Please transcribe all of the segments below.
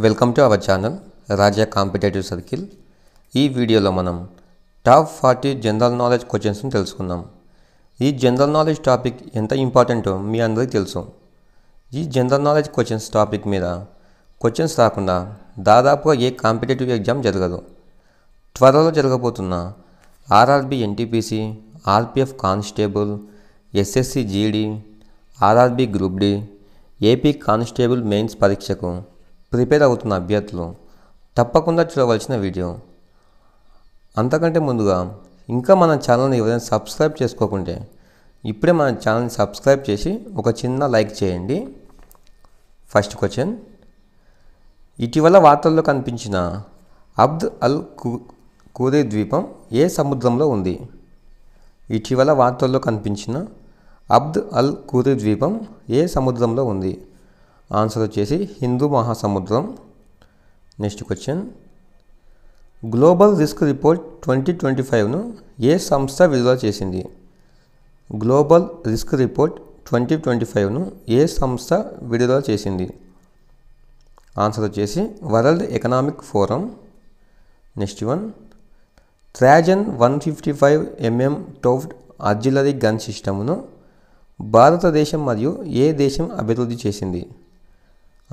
Welcome to our channel Raja competitive circle. ఈ వీడియోలో మనం టాప్ 40 జనరల్ నాలెడ్జ్ క్వశ్చన్స్ని తెలుసుకుందాం. ఈ జనరల్ నాలెడ్జ్ టాపిక్ ఎంత ఇంపార్టెంటో మీ అందరికీ తెలుసు. ఈ జనరల్ నాలెడ్జ్ క్వశ్చన్స్ టాపిక్ మీద క్వశ్చన్స్ రాకుండా దాదాపుగా ఏ కాంపిటేటివ్ ఎగ్జామ్ జరగదు. త్వరలో జరగబోతున్న RRB NTPC, RPF constable, SSC GD, RRB group D, AP constable mains పరీక్షకు ప్రిపేర్ అవుతున్న అభ్యర్థులు తప్పకుండా చూడవలసిన వీడియో. అంతకంటే ముందుగా ఇంకా మన ఛానల్ని ఎవరైనా సబ్స్క్రైబ్ చేసుకోకుంటే ఇప్పుడే మన ఛానల్ని సబ్స్క్రైబ్ చేసి ఒక చిన్న లైక్ చేయండి. ఫస్ట్ క్వశ్చన్, ఇటీవల వార్తల్లో కనిపించిన అబ్ద్ అల్ ఖూరీ ద్వీపం ఏ సముద్రంలో ఉంది? ఇటీవల వార్తల్లో కనిపించిన అబ్ద్ అల్ ఖూరీ ద్వీపం ఏ సముద్రంలో ఉంది? ఆన్సర్ వచ్చేసి హిందూ మహాసముద్రం. Next question, global risk report 2025ను ఏ సంస్థ విడుదల చేసింది? గ్లోబల్ రిస్క్ రిపోర్ట్ 2025ను ఏ సంస్థ విడుదల చేసింది? ఆన్సర్ వచ్చేసి world economic forum. Next one, Trajan 155mm టోఫ్డ్ ఆర్టిల్లరీ గన్ సిస్టమ్ను భారతదేశం మరియు ఏ దేశం అభివృద్ధి చేసింది?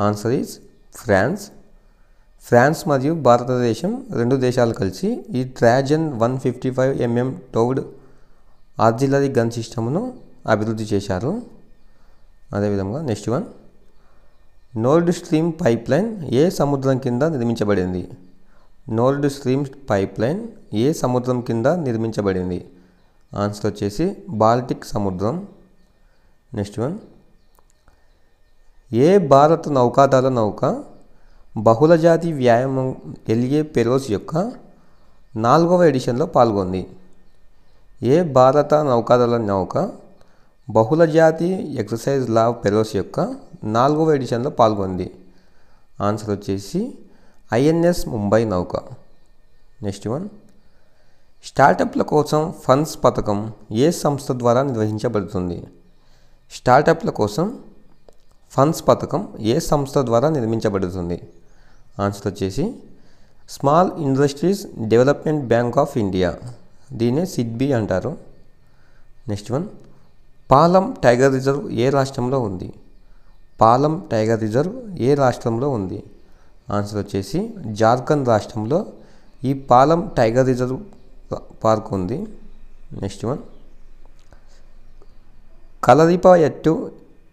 Answer is France. ఫ్రాన్స్ మరియు భారతదేశం రెండు దేశాలు కలిసి ఈ Trojan 155mm towed artillery gun సిస్టమ్ను అభివృద్ధి చేశారు. అదేవిధంగా next one, Nord Stream pipeline ఏ సముద్రం కింద నిర్మించబడింది? నోర్డ్ స్ట్రీమ్ పైప్ లైన్ ఏ సముద్రం కింద నిర్మించబడింది? ఆన్సర్ వచ్చేసి బాల్టిక్ సముద్రం. నెక్స్ట్ వన్, ఏ భారత నౌకాదళ నౌక బహుళజాతి వ్యాయామం ఎల్ఏ పెరోస్ యొక్క 4వ ఎడిషన్లో పాల్గొంది? ఏ భారత నౌకాదళ నౌక బహుళజాతి ఎక్సర్సైజ్ లా పెరోస్ యొక్క 4వ ఎడిషన్లో పాల్గొంది? ఆన్సర్ వచ్చేసి ఐఎన్ఎస్ ముంబై నౌక. నెక్స్ట్ వన్, స్టార్టప్ల కోసం ఫండ్స్ పథకం ఏ సంస్థ ద్వారా నిర్వహించబడుతుంది? స్టార్టప్ల కోసం ఫండ్స్ పథకం ఏ సంస్థ ద్వారా నిర్మించబడుతుంది? ఆన్సర్ వచ్చేసి small industries development bank of India, దీన్ని సిడ్బీ అంటారు. నెక్స్ట్ వన్, పాలం టైగర్ రిజర్వ్ ఏ రాష్ట్రంలో ఉంది? పాలం టైగర్ రిజర్వ్ ఏ రాష్ట్రంలో ఉంది? ఆన్సర్ వచ్చేసి జార్ఖండ్ రాష్ట్రంలో ఈ పాలం టైగర్ రిజర్వ్ పార్క్ ఉంది. నెక్స్ట్ వన్, కలరిపయట్టు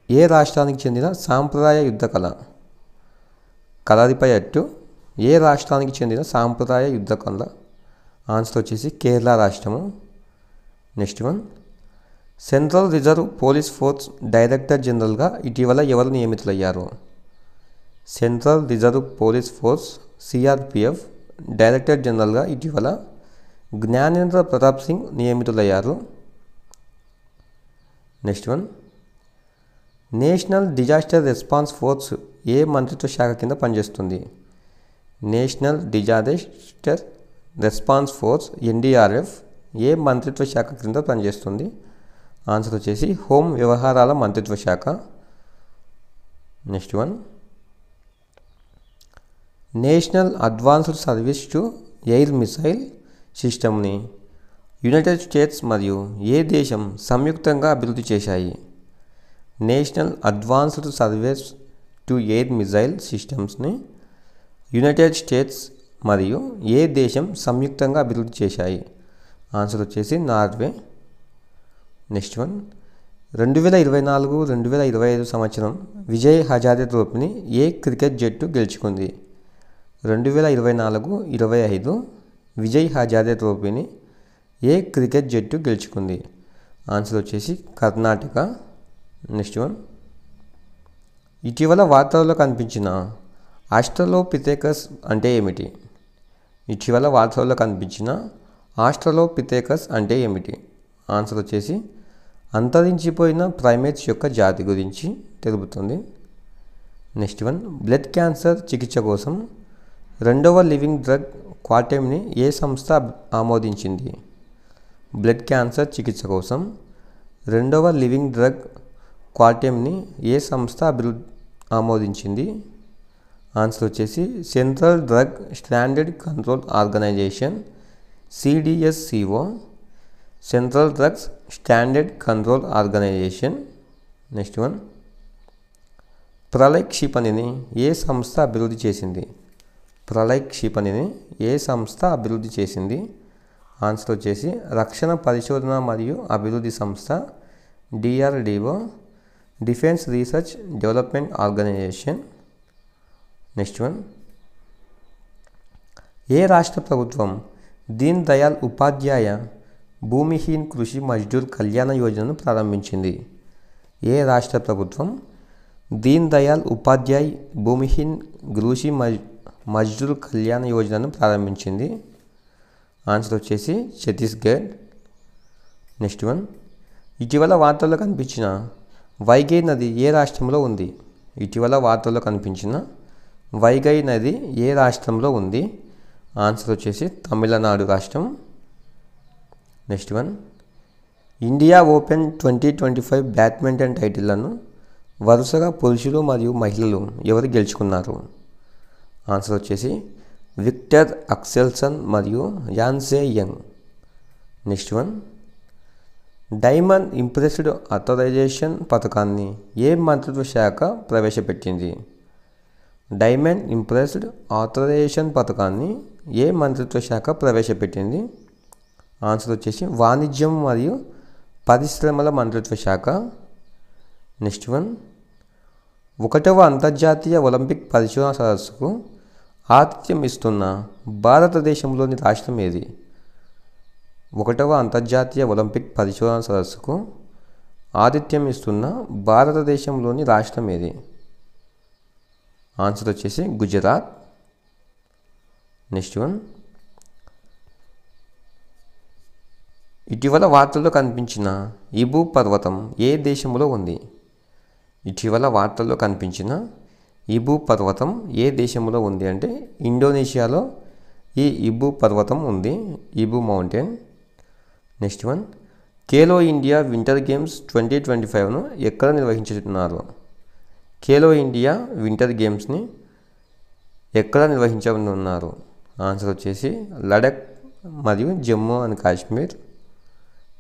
ఏ రాష్ట్రానికి చెందిన సాంప్రదాయ యుద్ధ కళ? కలరిపయట్టు ఏ రాష్ట్రానికి చెందిన సాంప్రదాయ యుద్ధ కళ? ఆన్సర్ వచ్చేసి కేరళ రాష్ట్రము. Next one, central reserve police force director జనరల్గా ఇటీవల ఎవరు నియమితులయ్యారు? Central reserve police force CRPF director జనరల్గా ఇటీవల జ్ఞానేంద్ర ప్రతాప్ సింగ్ నియమితులయ్యారు. Next one, national disaster response force ఏ మంత్రిత్వ శాఖ కింద పనిచేస్తుంది? National disaster response force NDRF ఏ మంత్రిత్వ శాఖ కింద పనిచేస్తుంది? ఆన్సర్ వచ్చేసి హోం వ్యవహారాల మంత్రిత్వ శాఖ. Next one, national advanced service to air missile సిస్టమ్ని యునైటెడ్ స్టేట్స్ మరియు ఏ దేశం సంయుక్తంగా అభివృద్ధి చేశాయి? National advanced service to air missile సిస్టమ్స్ని యునైటెడ్ స్టేట్స్ మరియు ఏ దేశం సంయుక్తంగా అభివృద్ధి చేశాయి? ఆన్సర్ వచ్చేసి నార్వే. నెక్స్ట్ వన్, 2024-2025 సంవత్సరం విజయ్ హజారే ట్రోఫీని ఏ క్రికెట్ జట్టు గెలుచుకుంది? 2024-25 విజయ్ హజారే ట్రోఫీని ఏ క్రికెట్ జట్టు గెలుచుకుంది? ఆన్సర్ వచ్చేసి కర్ణాటక. నెక్స్ట్ వన్, ఇటీవల వార్తల్లో కనిపించిన ఆస్ట్రలోపిథెకస్ అంటే ఏమిటి? ఇటీవల వార్తల్లో కనిపించిన ఆస్ట్రలోపిథెకస్ అంటే ఏమిటి? ఆన్సర్ వచ్చేసి అంతరించిపోయిన ప్రైమేట్స్ యొక్క జాతి గురించి తెలుపుతుంది. నెక్స్ట్ వన్, బ్లడ్ క్యాన్సర్ చికిత్స కోసం 2వ లివింగ్ డ్రగ్ క్వాటెమ్ని ఏ సంస్థ ఆమోదించింది? బ్లడ్ క్యాన్సర్ చికిత్స కోసం 2వ లివింగ్ డ్రగ్ క్వాటెమ్ని ఏ సంస్థ ఆమోదించింది? ఆన్సర్ వచ్చేసి central drug standard control organisation, CDSCO, central drugs standard control organisation. Next one, Pralay క్షిపణిని ఏ సంస్థ అభివృద్ధి చేసింది? ప్రళయ్ క్షిపణిని ఏ సంస్థ అభివృద్ధి చేసింది? ఆన్సర్ వచ్చేసి రక్షణ పరిశోధన మరియు అభివృద్ధి సంస్థ, DRDO, defence research development organisation. Next one, ఏ రాష్ట్ర ప్రభుత్వం దీన్ దయాళ్ ఉపాధ్యాయ భూమిహీన్ కృషి మజ్దూర్ కళ్యాణ యోజనను ప్రారంభించింది? ఏ రాష్ట్ర ప్రభుత్వం దీన్ దయాళ్ ఉపాధ్యాయ్ భూమిహీన్ కృషి మజ్దూర్ కళ్యాణ యోజనను ప్రారంభించింది? ఆన్సర్ వచ్చేసి ఛత్తీస్గఢ్. నెక్స్ట్ వన్, ఇటీవల వార్తల్లో కనిపించిన వైగై నది ఏ రాష్ట్రంలో ఉంది? ఇటీవల వార్తల్లో కనిపించిన వైగై నది ఏ రాష్ట్రంలో ఉంది? ఆన్సర్ వచ్చేసి తమిళనాడు రాష్ట్రం. Next one, India open 2025 badminton టైటిళ్లను వరుసగా పురుషులు మరియు మహిళలు ఎవరు గెలుచుకున్నారు? ఆన్సర్ వచ్చేసి విక్టర్ అక్సెల్సన్ మరియు An Se Young. Next one, diamond imprest authorisation పథకాన్ని ఏ మంత్రిత్వ శాఖ ప్రవేశపెట్టింది? డైమండ్ ఇంప్రెస్డ్ ఆథరైజేషన్ పథకాన్ని ఏ మంత్రిత్వ శాఖ ప్రవేశపెట్టింది? ఆన్సర్ వచ్చేసి వాణిజ్యం మరియు పరిశ్రమల మంత్రిత్వ శాఖ. నెక్స్ట్ వన్, 1వ అంతర్జాతీయ ఒలింపిక్ పరిశోధన సదస్సుకు ఆతిథ్యం ఇస్తున్న భారతదేశంలోని రాష్ట్రం ఏది? 1వ అంతర్జాతీయ ఒలింపిక్ పరిశోధన సదస్సుకు ఆతిథ్యం ఇస్తున్న భారతదేశంలోని రాష్ట్రం ఏది? ఆన్సర్ వచ్చేసి గుజరాత్. నెక్స్ట్ వన్, ఇటీవల వార్తల్లో కనిపించిన ఇబు పర్వతం ఏ దేశంలో ఉంది? ఇటీవల వార్తల్లో కనిపించిన ఇబు పర్వతం ఏ దేశంలో ఉంది అంటే ఇండోనేషియాలో ఈ ఇబు పర్వతం ఉంది, Ibu mountain. Next one, Khelo India winter games 2025ను ఎక్కడ నిర్వహించుతున్నారు? ఖేలో ఇండియా వింటర్ గేమ్స్ని ఎక్కడ నిర్వహించనున్నారు? ఆన్సర్ వచ్చేసి లడఖ్ మరియు Jammu and Kashmir.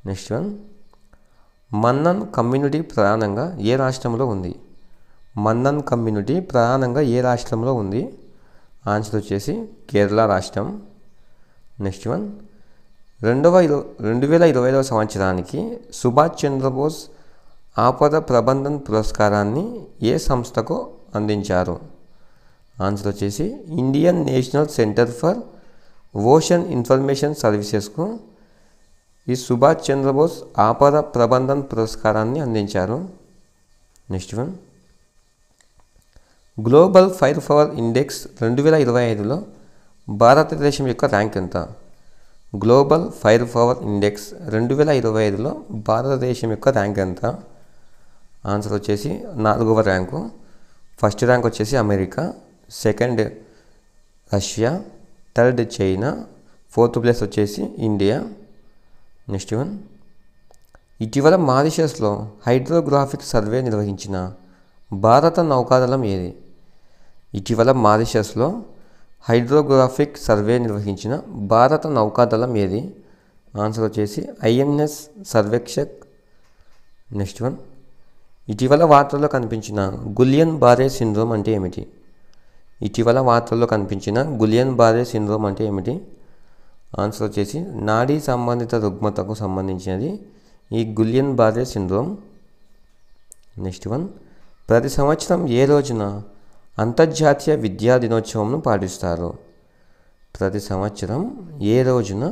Next one, Mannan community ప్రధానంగా ఏ రాష్ట్రంలో ఉంది? మన్నన్ కమ్యూనిటీ ప్రధానంగా ఏ రాష్ట్రంలో ఉంది? ఆన్సర్ వచ్చేసి కేరళ రాష్ట్రం. నెక్స్ట్ వన్, 2025వ సంవత్సరానికి సుభాష్ చంద్రబోస్ ఆపద ప్రబంధన్ పురస్కారాన్ని ఏ సంస్థకు అందించారు? ఆన్సర్ వచ్చేసి Indian national centre for ocean information సర్వీసెస్కు ఈ సుభాష్ చంద్రబోస్ ఆపద ప్రబంధన్ పురస్కారాన్ని అందించారు. Next one, global fire power index 2025లో భారతదేశం యొక్క ర్యాంక్ ఎంత? గ్లోబల్ ఫైర్ పవర్ ఇండెక్స్ 2025లో భారతదేశం యొక్క ర్యాంక్ ఎంత? ఆన్సర్ వచ్చేసి 4వ ర్యాంకు. ఫస్ట్ ర్యాంక్ వచ్చేసి America, second Russia, third China, 4th place వచ్చేసి ఇండియా. నెక్స్ట్ వన్, ఇటీవల మారిషస్లో హైడ్రోగ్రాఫిక్ సర్వే నిర్వహించిన భారత నౌకాదళం ఏది? ఇటీవల మారిషస్లో హైడ్రోగ్రాఫిక్ సర్వే నిర్వహించిన భారత నౌకాదళం ఏది? ఆన్సర్ వచ్చేసి ఐఎన్ఎస్ సర్వేక్షక్. నెక్స్ట్ వన్, ఇటీవల వార్తల్లో కనిపించిన గులియన్ బారే సిండ్రోమ్ అంటే ఏమిటి? ఇటీవల వార్తల్లో కనిపించిన గులియన్ బారే సిండ్రోమ్ అంటే ఏమిటి? ఆన్సర్ వచ్చేసి నాడీ సంబంధిత రుగ్మతకు సంబంధించినది ఈ గులియన్ బారే సిండ్రోమ్. నెక్స్ట్ వన్, ప్రతి సంవత్సరం ఏ రోజున అంతర్జాతీయ విద్యా దినోత్సవంను పాటిస్తారు? ప్రతి సంవత్సరం ఏ రోజున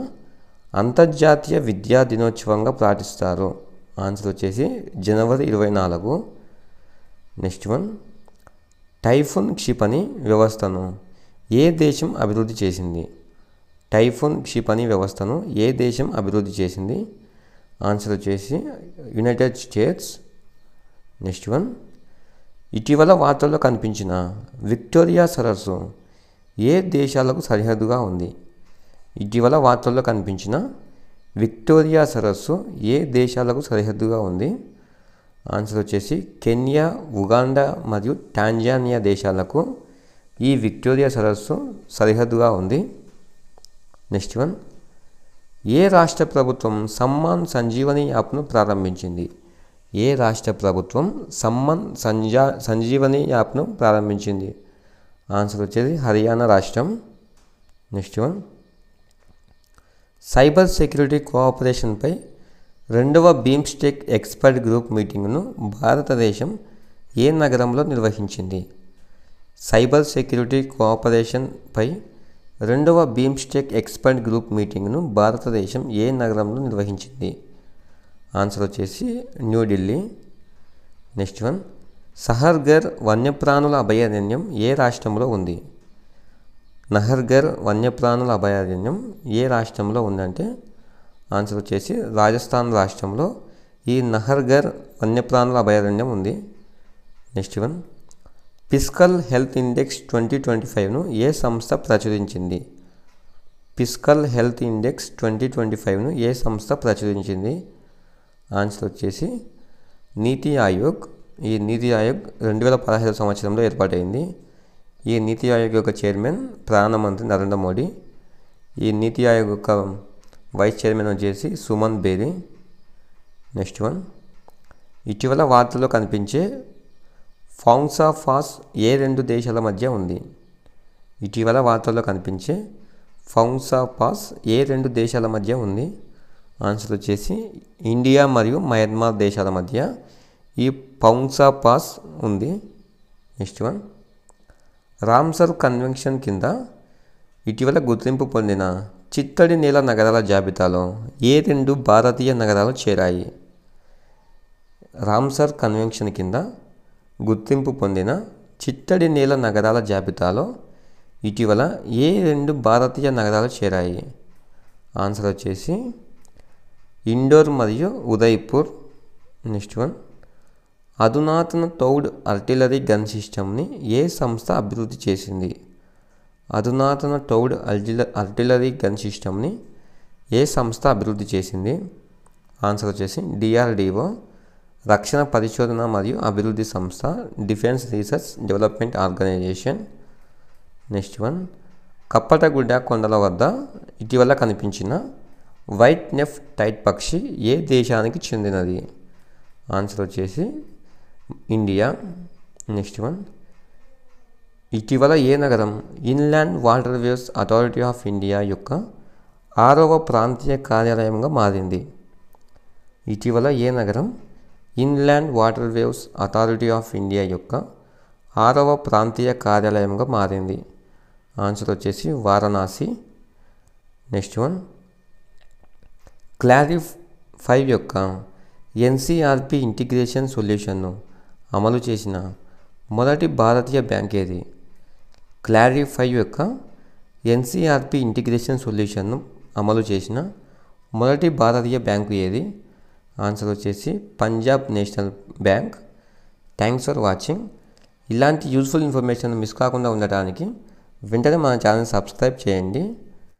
అంతర్జాతీయ విద్యా దినోత్సవంగా పాటిస్తారు? ఆన్సర్ వచ్చేసి జనవరి 24. నెక్స్ట్ వన్, టైఫూన్ క్షిపణి వ్యవస్థను ఏ దేశం అభివృద్ధి చేసింది? టైఫూన్ క్షిపణి వ్యవస్థను ఏ దేశం అభివృద్ధి చేసింది? ఆన్సర్ వచ్చేసి యునైటెడ్ స్టేట్స్. నెక్స్ట్ వన్, ఇటీవల వార్తల్లో కనిపించిన విక్టోరియా సరస్సు ఏ దేశాలకు సరిహద్దుగా ఉంది? ఇటీవల వార్తల్లో కనిపించిన విక్టోరియా సరస్సు ఏ దేశాలకు సరిహద్దుగా ఉంది? ఆన్సర్ వచ్చేసి కెన్యా, ఉగాండా మరియు టాంజానియా దేశాలకు ఈ విక్టోరియా సరస్సు సరిహద్దుగా ఉంది. నెక్స్ట్ వన్, ఏ రాష్ట్ర ప్రభుత్వం సమ్మాన్ సంజీవని యాప్ను ప్రారంభించింది? ఏ రాష్ట్ర ప్రభుత్వం సమ్మాన్ సంజీవని యాప్ను ప్రారంభించింది? ఆన్సర్ వచ్చేది హర్యానా రాష్ట్రం. నెక్స్ట్ వన్, సైబర్ సెక్యూరిటీ కోఆపరేషన్పై 2వ బిమ్స్టెక్ ఎక్స్పర్ట్ గ్రూప్ మీటింగ్ను భారతదేశం ఏ నగరంలో నిర్వహించింది? సైబర్ సెక్యూరిటీ కోఆపరేషన్పై 2వ బిమ్స్టెక్ ఎక్స్పర్ట్ గ్రూప్ మీటింగ్ను భారతదేశం ఏ నగరంలో నిర్వహించింది? ఆన్సర్ వచ్చేసి న్యూఢిల్లీ. నెక్స్ట్ వన్, సహర్ఘర్ వన్యప్రాణుల అభయారణ్యం ఏ రాష్ట్రంలో ఉంది? నహర్ఘర్ వన్యప్రాణుల అభయారణ్యం ఏ రాష్ట్రంలో ఉందంటే ఆన్సర్ వచ్చేసి రాజస్థాన్ రాష్ట్రంలో ఈ నహర్ఘర్ వన్యప్రాణుల అభయారణ్యం ఉంది. Next one, fiscal health index 2025ను ఏ సంస్థ ప్రచురించింది? ఫిస్కల్ హెల్త్ ఇండెక్స్ 2025ను ఏ సంస్థ ప్రచురించింది? ఆన్సర్ వచ్చేసి నీతి ఆయోగ్. ఈ నీతి ఆయోగ్ 2015 సంవత్సరంలో ఏర్పాటైంది. ఈ నీతి ఆయోగ్ యొక్క చైర్మన్ ప్రధానమంత్రి నరేంద్ర మోడీ. ఈ నీతి ఆయోగ్ యొక్క వైస్ చైర్మన్ వచ్చేసి సుమన్ బేరీ. నెక్స్ట్ వన్, ఇటీవల వార్తల్లో కనిపించే ఫౌంసా పాస్ ఏ 2 దేశాల మధ్య ఉంది? ఇటీవల వార్తల్లో కనిపించే ఫౌంసా పాస్ ఏ 2 దేశాల మధ్య ఉంది? ఆన్సర్ వచ్చేసి ఇండియా మరియు మయన్మార్ దేశాల మధ్య ఈ ఫౌంసా పాస్ ఉంది. నెక్స్ట్ వన్, రామ్సర్ కన్వెన్షన్ కింద ఇటీవల గుర్తింపు పొందిన చిత్తడి నేల నగరాల జాబితాలో ఏ 2 భారతీయ నగరాలు చేరాయి? రామ్సర్ కన్వెన్షన్ కింద గుర్తింపు పొందిన చిత్తడి నేల నగరాల జాబితాలో ఇటీవల ఏ 2 భారతీయ నగరాలు చేరాయి? ఆన్సర్ వచ్చేసి ఇండోర్ మరియు ఉదయ్పూర్. నెక్స్ట్ వన్, అధునాతన టౌడ్ ఆర్టిలరీ గన్ సిస్టమ్ని ఏ సంస్థ అభివృద్ధి చేసింది? అధునాతన టౌడ్ ఆర్టిలరీ గన్ సిస్టమ్ని ఏ సంస్థ అభివృద్ధి చేసింది? ఆన్సర్ వచ్చేసి DRDO, రక్షణ పరిశోధన మరియు అభివృద్ధి సంస్థ, defence research development organisation. Next one, Kappatagudda కొండల వద్ద ఇటీవల కనిపించిన వైట్ నెఫ్ టైట్ పక్షి ఏ దేశానికి చెందినది? ఆన్సర్ వచ్చేసి ఇండియా. నెక్స్ట్ వన్, ఇటీవల ఏ నగరం inland water ways authority of India యొక్క 6వ ప్రాంతీయ కార్యాలయంగా మారింది? ఇటీవల ఏ నగరం inland water ways authority of India యొక్క 6వ ప్రాంతీయ కార్యాలయంగా మారింది? ఆన్సర్ వచ్చేసి వారణాసి. నెక్స్ట్ వన్, క్లారిఫై యొక్క NCRP ఇంటిగ్రేషన్ సొల్యూషన్ను అమలు చేసిన మొదటి భారతీయ బ్యాంక్ ఏది? క్లారిఫై యొక్క NCRP ఇంటిగ్రేషన్ సొల్యూషన్ను అమలు చేసిన మొదటి భారతీయ బ్యాంకు ఏది? ఆన్సర్ వచ్చేసి Punjab national bank. Thanks for watching. ఇలాంటి యూస్ఫుల్ ఇన్ఫర్మేషన్ మిస్ కాకుండా ఉండటానికి వెంటనే మన ఛానల్ సబ్స్క్రైబ్ చేయండి.